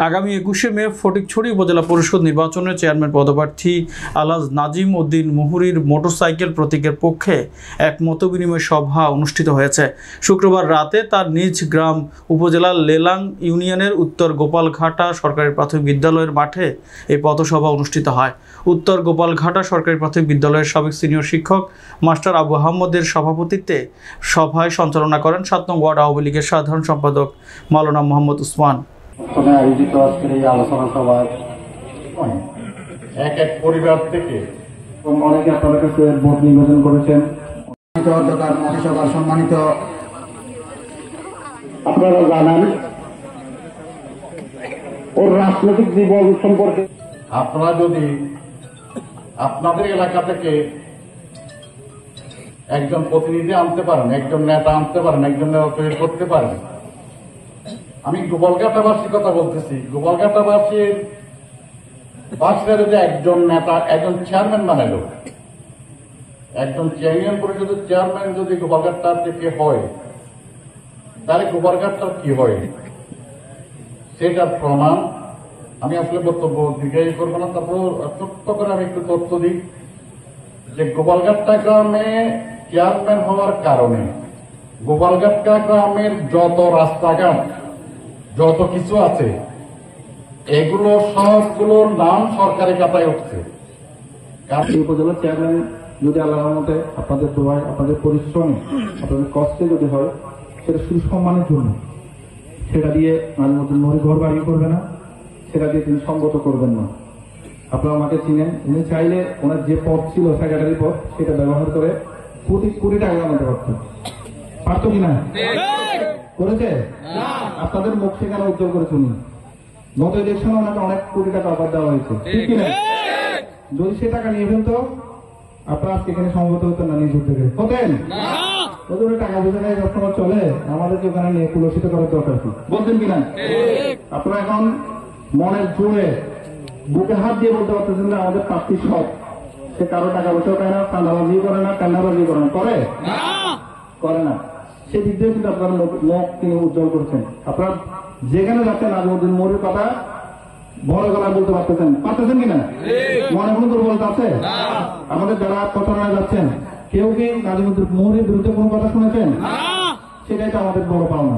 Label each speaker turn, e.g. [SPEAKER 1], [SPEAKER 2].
[SPEAKER 1] আগামী 21শে মে ফটিকছড়ি উপজেলা পরিষদ নির্বাচনে চেয়ারম্যান পদপ্রার্থী আলহাজ নাজিম উদ্দিন মুহুরীর মোটরসাইকেল প্রতীকের পক্ষে এক মতবিনিময় সভা অনুষ্ঠিত হয়েছে। শুক্রবার রাতে তার নিজ গ্রাম উপজেলার লেলাং ইউনিয়নের উত্তর গোপালঘাটা সরকারি প্রাথমিক বিদ্যালয়ের মাঠে এই পথসভা অনুষ্ঠিত হয়। উত্তর গোপালঘাটা সরকারি প্রাথমিক বিদ্যালয়ের সাবেক সিনিয়র শিক্ষক মাস্টার আবু আহমদের সভাপতিত্বে সভায় সঞ্চালনা করেন 7 নং ওয়ার্ড আওয়ামী লীগের সাধারণ সম্পাদক মাওলানা মোহাম্মদ উসমান।
[SPEAKER 2] আয়োজিত আজকের এই আলোচনা সভায় এক এক পরিবার থেকে অনেকে আপনাদের কাছে ভোট নিবেদন করেছেন। মহাসভার সম্মানিত আপনারা জানান ওর রাজনৈতিক জীবন সম্পর্কে আপনারা যদি আপনাদের এলাকা থেকে একজন প্রতিনিধি আনতে পারেন, একজন নেতা আনতে পারেন, একজন নেতা তৈরি করতে পারেন। আমি গোপালঘাটাবাসীর কথা বলতেছি। গোপালঘাটাবাসীরা যদি একজন নেতা, একজন চেয়ারম্যান বানাইল, একজন চেয়ারম্যান পরিষদের চেয়ারম্যান যদি গোপালঘাটা থেকে হয়, তাহলে গোপালঘাটার কি হয় সেটার প্রমাণ আমি আসলে বক্তব্য দীর্ঘায়ী করবো না। তারপর ছোট্ট করে আমি একটু তথ্য দিই যে গোপালঘাটা গ্রামে চেয়ারম্যান হওয়ার কারণে গোপালঘাটা গ্রামের যত রাস্তাঘাট, যত কিছু আছে, এগুলো সবগুলোর নাম সরকারি খাতায় উঠছে।
[SPEAKER 3] উপজেলার চেয়ারম্যান যদি আল্লাহর মতে আপনাদের দোয়ায়, আপনাদের পরিশ্রমে, আপনাদের কষ্টে যদি হয়, সেটা শুধু সম্মানের জন্য, সেটা দিয়ে মাঝে মধ্যে মরি ঘর বাড়ি করবে না, সেটা দিয়ে তিনি সঙ্গত করবেন না। আপনারা আমাকে চিনেন, উনি চাইলে ওনার যে পদ ছিল সেক্রেটারি পদ, সেটা ব্যবহার করে কোটি টাকা আনতে পারতেন। পারত কিনা? করেছে? আপনাদের মুখ সেখানে উজ্জ্বল করেছে উনি। গত ইলেকশনে ওনাকে অনেক কোটি টাকা অফার দেওয়া হয়েছে, ঠিক কিনা? যদি সে টাকা নিয়ে ফেলতো আপনারা আজকে এখানে সমবেত হতেন না, নিজ থেকে হতেন। ওদের টাকা বুঝে নেয় সবসময় চলে, আমাদেরকে ওখানে নিয়ে কুলসিত করার দরকার কি, বলছেন কিনা? আপনারা এখন মনের জোরে বুকে হাত দিয়ে বলতে পারতেছেন যে আমাদের প্রার্থী সব, সে কারো টাকা পয়সা পায় না, চাঁদাবাজি করে না, টেন্ডারবাজি করে না, করে না। সেই দিক দিয়ে কিন্তু আপনারা মুখ তিনি উজ্জ্বল করছেন। আপনারা যেখানে যাচ্ছেন নাজিমউদ্দিন মুহুরীর কথা বড় গলায় বলতে পারতেছেন কিনা? মনে কোনো দুর্বলতা আছে? আমাদের যারা প্রচারণায় যাচ্ছেন কেউ কি নাজিমউদ্দিন মুহুরীর বিরুদ্ধে কোনো কথা শুনেছেন? সেটাই তো আমাদের বড় পাওনা।